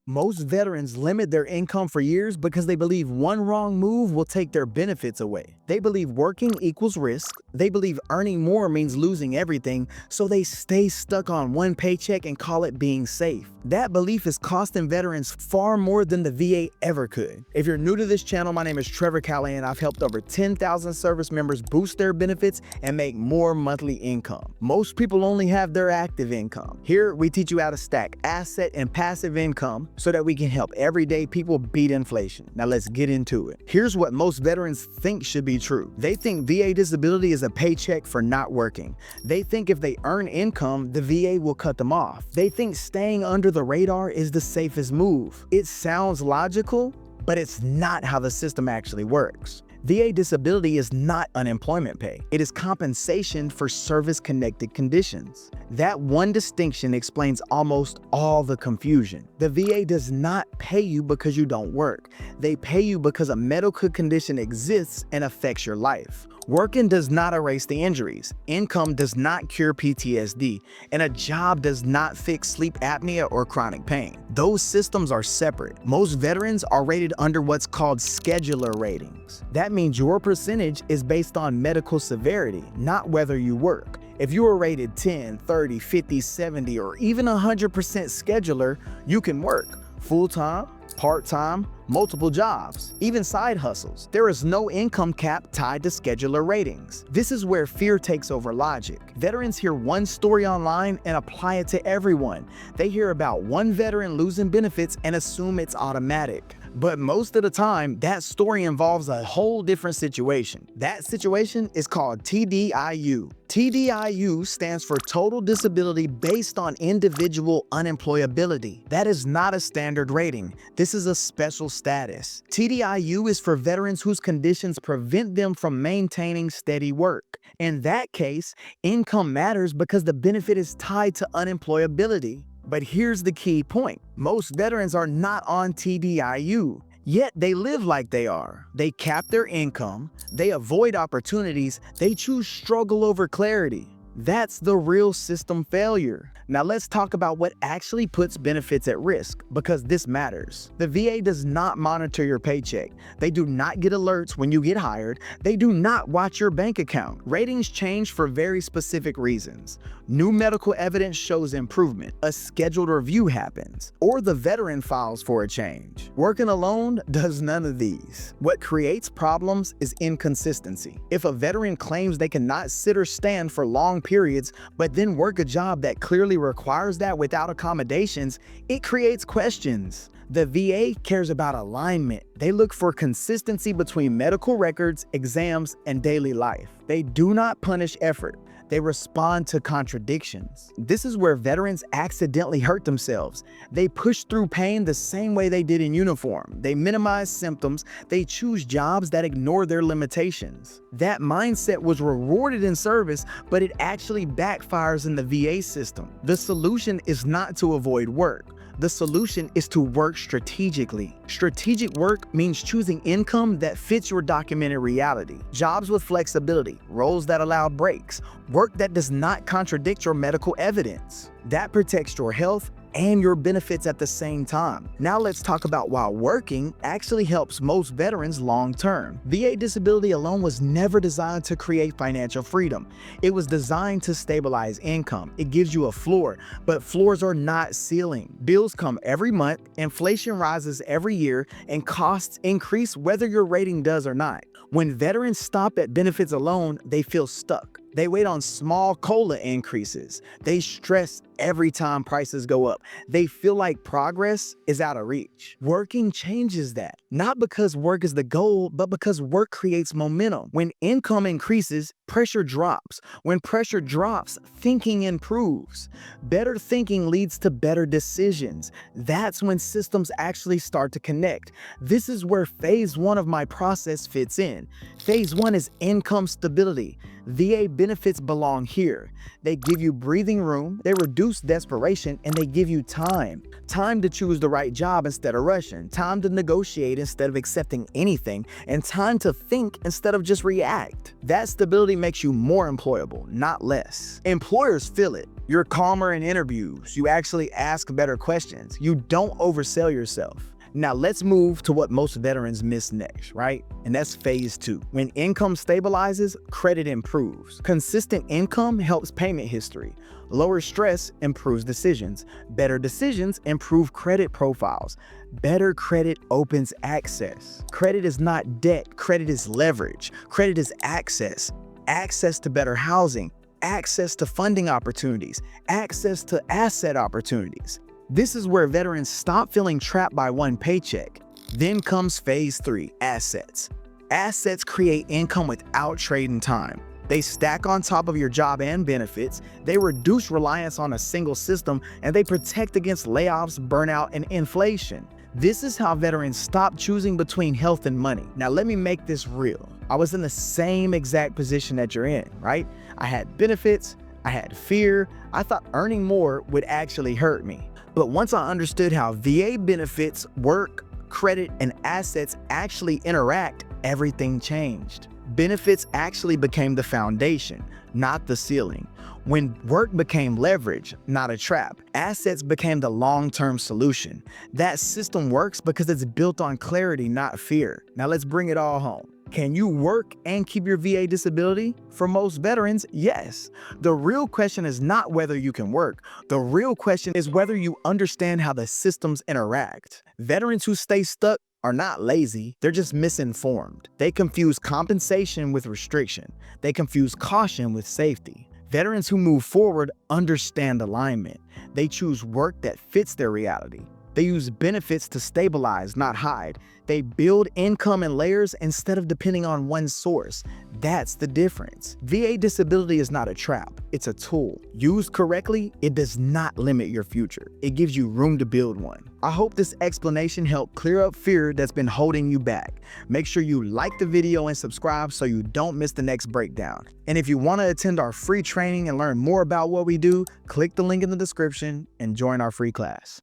Most veterans limit their income for years because they believe one wrong move will take their benefits away. They believe working equals risk. They believe earning more means losing everything, so they stay stuck on one paycheck and call it being safe. That belief is costing veterans far more than the VA ever could. If you're new to this channel, my name is Trevor Callahan. I've helped over 10,000 service members boost their benefits and make more monthly income. Most people only have their active income. Here, we teach you how to stack asset and passive income so that we can help everyday people beat inflation. Now let's get into it. Here's what most veterans think should be true. They think VA disability is a paycheck for not working. They think if they earn income, the VA will cut them off. They think staying under the radar is the safest move. It sounds logical, but it's not how the system actually works. VA disability is not unemployment pay. It is compensation for service-connected conditions. That one distinction explains almost all the confusion. The VA does not pay you because you don't work. They pay you because a medical condition exists and affects your life. Working does not erase the injuries. Income does not cure PTSD, and a job does not fix sleep apnea or chronic pain. Those systems are separate. Most veterans are rated under what's called scheduler ratings. That means your percentage is based on medical severity, not whether you work. If you are rated 10, 30, 50, 70, or even 100% scheduler, you can work full-time, part-time, multiple jobs, even side hustles. There is no income cap tied to scheduler ratings. This is where fear takes over logic. Veterans hear one story online and apply it to everyone. They hear about one veteran losing benefits and assume it's automatic. But most of the time, that story involves a whole different situation. That situation is called TDIU. TDIU stands for Total Disability Based on Individual Unemployability. That is not a standard rating. This is a special status. TDIU is for veterans whose conditions prevent them from maintaining steady work. In that case, income matters because the benefit is tied to unemployability. But here's the key point. Most veterans are not on TDIU, yet they live like they are. They cap their income, they avoid opportunities, they choose struggle over clarity. That's the real system failure. Now let's talk about what actually puts benefits at risk, because this matters. The VA does not monitor your paycheck. They do not get alerts when you get hired. They do not watch your bank account. Ratings change for very specific reasons. New medical evidence shows improvement, a scheduled review happens, or the veteran files for a change. Working alone does none of these. What creates problems is inconsistency. If a veteran claims they cannot sit or stand for long periods, but then work a job that clearly requires that without accommodations, it creates questions. The VA cares about alignment. They look for consistency between medical records, exams, and daily life. They do not punish effort. They respond to contradictions. This is where veterans accidentally hurt themselves. They push through pain the same way they did in uniform. They minimize symptoms. They choose jobs that ignore their limitations. That mindset was rewarded in service, but it actually backfires in the VA system. The solution is not to avoid work. The solution is to work strategically. Strategic work means choosing income that fits your documented reality. Jobs with flexibility, roles that allow breaks, work that does not contradict your medical evidence. That protects your health and your benefits at the same time. Now let's talk about why working actually helps most veterans long term. VA disability alone was never designed to create financial freedom. It was designed to stabilize income. It gives you a floor, but floors are not ceiling. Bills come every month, inflation rises every year, and costs increase whether your rating does or not. When veterans stop at benefits alone, they feel stuck. They wait on small COLA increases. They stress every time prices go up. They feel like progress is out of reach. Working changes that, not because work is the goal, but because work creates momentum. When income increases, pressure drops. When pressure drops, thinking improves. Better thinking leads to better decisions. That's when systems actually start to connect. This is where phase one of my process fits in. Phase 1 is income stability. VA benefits belong here. They give you breathing room, they reduce desperation, and they give you time. Time to choose the right job instead of rushing, time to negotiate instead of accepting anything, and time to think instead of just react. That stability makes you more employable, not less. Employers feel it. You're calmer in interviews, you actually ask better questions, you don't oversell yourself. Now let's move to what most veterans miss next, right? And that's phase 2. When income stabilizes, credit improves. Consistent income helps payment history. Lower stress improves decisions. Better decisions improve credit profiles. Better credit opens access. Credit is not debt, credit is leverage. Credit is access. Access to better housing, access to funding opportunities, access to asset opportunities. This is where veterans stop feeling trapped by one paycheck. Then comes phase 3, assets. Assets create income without trading time. They stack on top of your job and benefits, they reduce reliance on a single system, and they protect against layoffs, burnout, and inflation. This is how veterans stop choosing between health and money. Now let me make this real. I was in the same exact position that you're in, right? I had benefits, I had fear, I thought earning more would actually hurt me. But once I understood how VA benefits, work, credit, and assets actually interact, everything changed. Benefits actually became the foundation, not the ceiling. When work became leverage, not a trap, assets became the long-term solution. That system works because it's built on clarity, not fear. Now let's bring it all home. Can you work and keep your VA disability? For most veterans, yes. The real question is not whether you can work. The real question is whether you understand how the systems interact. Veterans who stay stuck are not lazy, they're just misinformed. They confuse compensation with restriction. They confuse caution with safety. Veterans who move forward understand alignment. They choose work that fits their reality. They use benefits to stabilize, not hide. They build income in layers instead of depending on one source. That's the difference. VA disability is not a trap, it's a tool. Used correctly, it does not limit your future. It gives you room to build one. I hope this explanation helped clear up fear that's been holding you back. Make sure you like the video and subscribe so you don't miss the next breakdown. And if you want to attend our free training and learn more about what we do, click the link in the description and join our free class.